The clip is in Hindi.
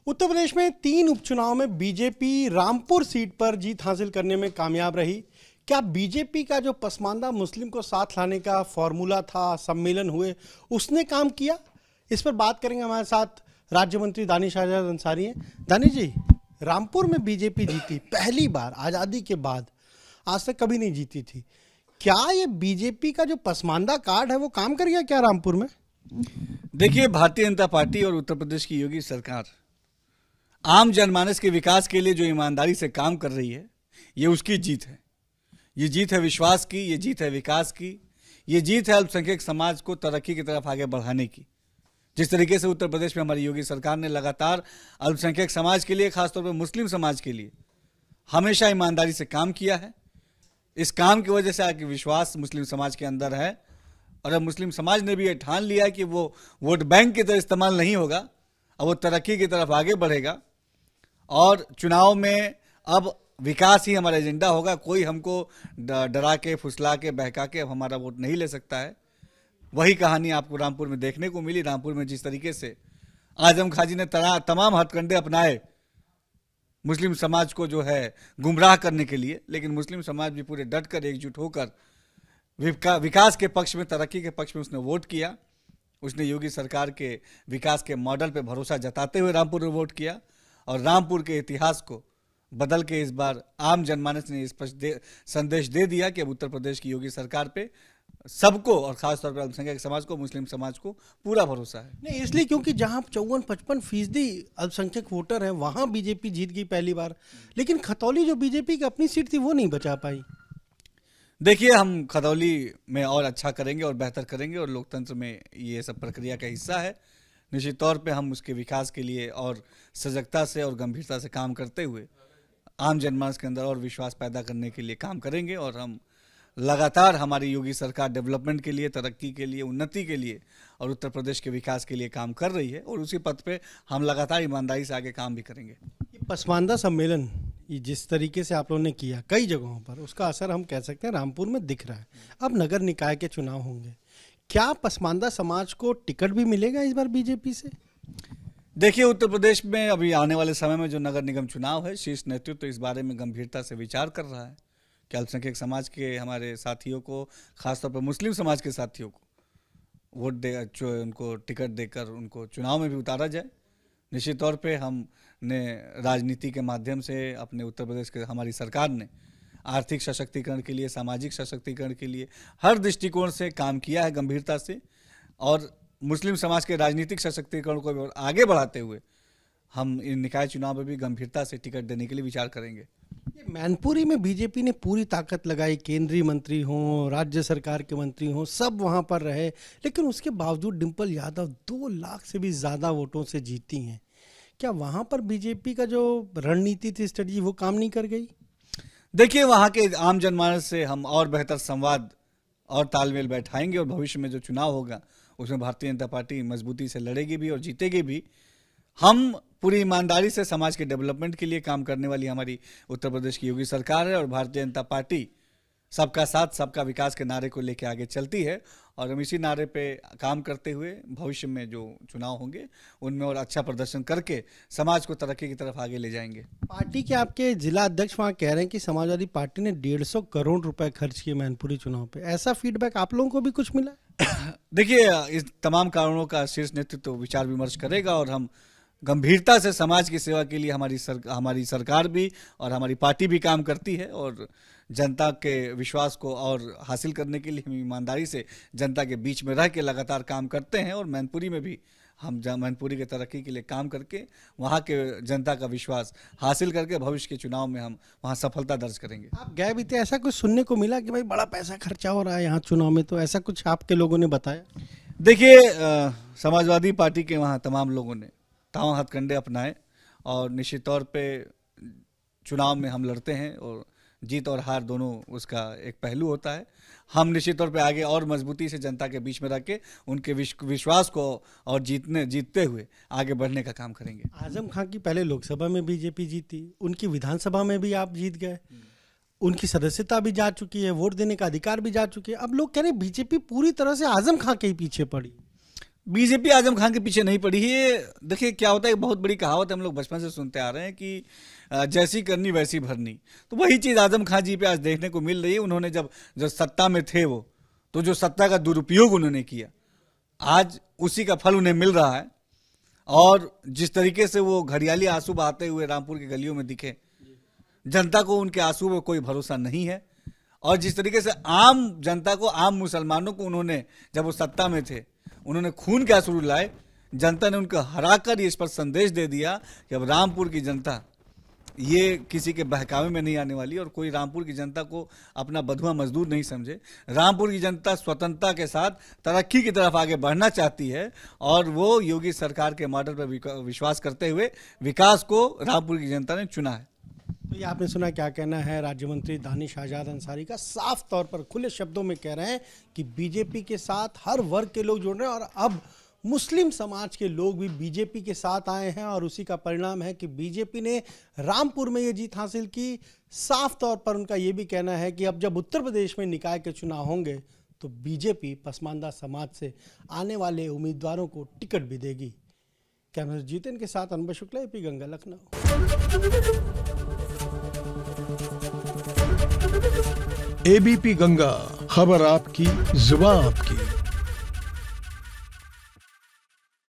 उत्तर प्रदेश में 3 उपचुनाव में बीजेपी रामपुर सीट पर जीत हासिल करने में कामयाब रही। क्या बीजेपी का जो पसमानदा मुस्लिम को साथ लाने का फॉर्मूला था, सम्मेलन हुए, उसने काम किया? इस पर बात करेंगे। हमारे साथ राज्य मंत्री दानिश आजाद अंसारी हैं। दानिश जी, रामपुर में बीजेपी जीती पहली बार आज़ादी के बाद, आज तक कभी नहीं जीती थी। क्या ये बीजेपी का जो पसमानदा कार्ड है वो काम कर गया क्या रामपुर में? देखिए, भारतीय जनता पार्टी और उत्तर प्रदेश की योगी सरकार आम जनमानस के विकास के लिए जो ईमानदारी से काम कर रही है, ये उसकी जीत है। ये जीत है विश्वास की, ये जीत है विकास की, ये जीत है अल्पसंख्यक समाज को तरक्की की तरफ आगे बढ़ाने की। जिस तरीके से उत्तर प्रदेश में हमारी योगी सरकार ने लगातार अल्पसंख्यक समाज के लिए, खासतौर पर मुस्लिम समाज के लिए हमेशा ईमानदारी से काम किया है, इस काम की वजह से आगे विश्वास मुस्लिम समाज के अंदर है। और अब मुस्लिम समाज ने भी ये ठान लिया कि वो वोट बैंक की तरह इस्तेमाल नहीं होगा, अब वो तरक्की की तरफ आगे बढ़ेगा और चुनाव में अब विकास ही हमारा एजेंडा होगा। कोई हमको डरा के, फुसला के, बहका के अब हमारा वोट नहीं ले सकता है। वही कहानी आपको रामपुर में देखने को मिली। रामपुर में जिस तरीके से आजम खां जी ने तमाम हथकंडे अपनाए मुस्लिम समाज को जो है गुमराह करने के लिए, लेकिन मुस्लिम समाज भी पूरे डट कर, एकजुट होकर विकास के पक्ष में, तरक्की के पक्ष में उसने वोट किया। उसने योगी सरकार के विकास के मॉडल पे भरोसा जताते हुए रामपुर में वोट किया और रामपुर के इतिहास को बदल के इस बार आम जनमानस ने स्पष्ट संदेश दे दिया कि अब उत्तर प्रदेश की योगी सरकार पे सबको और खासतौर पर अल्पसंख्यक समाज को, मुस्लिम समाज को पूरा भरोसा है। नहीं, इसलिए क्योंकि जहां 54-55% अल्पसंख्यक वोटर हैं वहां बीजेपी जीत गई पहली बार, लेकिन खतौली जो बीजेपी की अपनी सीट थी वो नहीं बचा पाई। देखिए, हम खतौली में और अच्छा करेंगे और बेहतर करेंगे और लोकतंत्र में ये सब प्रक्रिया का हिस्सा है। निश्चित तौर पे हम उसके विकास के लिए और सजगता से और गंभीरता से काम करते हुए आम जनमानस के अंदर और विश्वास पैदा करने के लिए काम करेंगे। और हम लगातार, हमारी योगी सरकार डेवलपमेंट के लिए, तरक्की के लिए, उन्नति के लिए और उत्तर प्रदेश के विकास के लिए काम कर रही है और उसी पथ पे हम लगातार ईमानदारी से आगे काम भी करेंगे। ये पसमानदा सम्मेलन ये जिस तरीके से आप लोगों ने किया कई जगहों पर, उसका असर हम कह सकते हैं रामपुर में दिख रहा है। अब नगर निकाय के चुनाव होंगे, क्या पसमानदा समाज को टिकट भी मिलेगा इस बार बीजेपी से? देखिए, उत्तर प्रदेश में अभी आने वाले समय में जो नगर निगम चुनाव है, शीर्ष नेतृत्व तो इस बारे में गंभीरता से विचार कर रहा है कि अल्पसंख्यक समाज के हमारे साथियों को, खासतौर पर मुस्लिम समाज के साथियों को वोट दे, उनको टिकट देकर उनको चुनाव में भी उतारा जाए। निश्चित तौर पे हमने राजनीति के माध्यम से अपने उत्तर प्रदेश के, हमारी सरकार ने आर्थिक सशक्तिकरण के लिए, सामाजिक सशक्तिकरण के लिए हर दृष्टिकोण से काम किया है गंभीरता से, और मुस्लिम समाज के राजनीतिक सशक्तिकरण को आगे बढ़ाते हुए हम इन निकाय चुनाव में भी गंभीरता से टिकट देने के लिए विचार करेंगे। मैनपुरी में बीजेपी ने पूरी ताकत लगाई, केंद्रीय मंत्री हों, राज्य सरकार के मंत्री हों, सब वहां पर रहे, लेकिन उसके बावजूद डिंपल यादव 2 लाख से भी ज़्यादा वोटों से जीती हैं। क्या वहां पर बीजेपी का जो रणनीति थी, स्ट्रेटजी, वो काम नहीं कर गई? देखिए, वहाँ के आम जनमानस से हम और बेहतर संवाद और तालमेल बैठाएंगे और भविष्य में जो चुनाव होगा उसमें भारतीय जनता पार्टी मजबूती से लड़ेगी भी और जीतेगी भी। हम पूरी ईमानदारी से समाज के डेवलपमेंट के लिए काम करने वाली हमारी उत्तर प्रदेश की योगी सरकार है और भारतीय जनता पार्टी सबका साथ, सबका विकास के नारे को लेकर आगे चलती है और हम इसी नारे पे काम करते हुए भविष्य में जो चुनाव होंगे उनमें और अच्छा प्रदर्शन करके समाज को तरक्की की तरफ आगे ले जाएंगे। पार्टी के आपके जिला अध्यक्ष वहाँ कह रहे हैं कि समाजवादी पार्टी ने 150 करोड़ रुपए खर्च किए मैनपुरी चुनाव पे। ऐसा फीडबैक आप लोगों को भी कुछ मिला? देखिए, इस तमाम कारणों का शीर्ष नेतृत्व विचार विमर्श करेगा और हम गंभीरता से समाज की सेवा के लिए हमारी सरकार भी और हमारी पार्टी भी काम करती है और जनता के विश्वास को और हासिल करने के लिए हम ईमानदारी से जनता के बीच में रह के लगातार काम करते हैं और मैनपुरी में भी हम मैनपुरी के तरक्की के लिए काम करके वहाँ के जनता का विश्वास हासिल करके भविष्य के चुनाव में हम वहाँ सफलता दर्ज करेंगे। आप गए भी थे, ऐसा कुछ सुनने को मिला कि भाई बड़ा पैसा खर्चा हो रहा है यहाँ चुनाव में, तो ऐसा कुछ आपके लोगों ने बताया? देखिए, समाजवादी पार्टी के वहाँ तमाम लोगों ने तमाम हथकंडे अपनाए और निश्चित तौर पे चुनाव में हम लड़ते हैं और जीत और हार दोनों उसका एक पहलू होता है। हम निश्चित तौर पे आगे और मजबूती से जनता के बीच में रख के उनके विश्वास को और जीतते हुए आगे बढ़ने का काम करेंगे। आजम खां की पहले लोकसभा में बीजेपी जीती, उनकी विधानसभा में भी आप जीत गए, उनकी सदस्यता भी जा चुकी है, वोट देने का अधिकार भी जा चुकी है। अब लोग कह रहे हैं बीजेपी पूरी तरह से आजम खां के ही पीछे पड़ी। बीजेपी आजम खान के पीछे नहीं पड़ी है। देखिए क्या होता है, बहुत बड़ी कहावत है, हम लोग बचपन से सुनते आ रहे हैं कि जैसी करनी वैसी भरनी। तो वही चीज़ आजम खान जी पे आज देखने को मिल रही है। उन्होंने जब सत्ता में थे वो, तो जो सत्ता का दुरुपयोग उन्होंने किया, आज उसी का फल उन्हें मिल रहा है। और जिस तरीके से वो घड़ियाली आंसू बहाते हुए रामपुर की गलियों में दिखे, जनता को उनके आंसू में कोई भरोसा नहीं है। और जिस तरीके से आम जनता को, आम मुसलमानों को उन्होंने, जब वो सत्ता में थे, उन्होंने खून के आंसू लाए, जनता ने उनको हराकर ये इस पर संदेश दे दिया कि अब रामपुर की जनता ये किसी के बहकावे में नहीं आने वाली और कोई रामपुर की जनता को अपना बधुआ मजदूर नहीं समझे। रामपुर की जनता स्वतंत्रता के साथ तरक्की की तरफ आगे बढ़ना चाहती है और वो योगी सरकार के मॉडल पर विश्वास करते हुए विकास को रामपुर की जनता ने चुना है। तो ये आपने सुना, क्या कहना है राज्य मंत्री दानिश आजाद अंसारी का। साफ तौर पर खुले शब्दों में कह रहे हैं कि बीजेपी के साथ हर वर्ग के लोग जुड़ रहे हैं और अब मुस्लिम समाज के लोग भी बीजेपी के साथ आए हैं और उसी का परिणाम है कि बीजेपी ने रामपुर में ये जीत हासिल की। साफ तौर पर उनका ये भी कहना है कि अब जब उत्तर प्रदेश में निकाय के चुनाव होंगे तो बीजेपी पसमानदा समाज से आने वाले उम्मीदवारों को टिकट भी देगी। कैमरा जीतन के साथ अनुभव शुक्ला, एपी गंगा, लखनऊ। एबीपी गंगा, खबर आपकी, जुबान आपकी।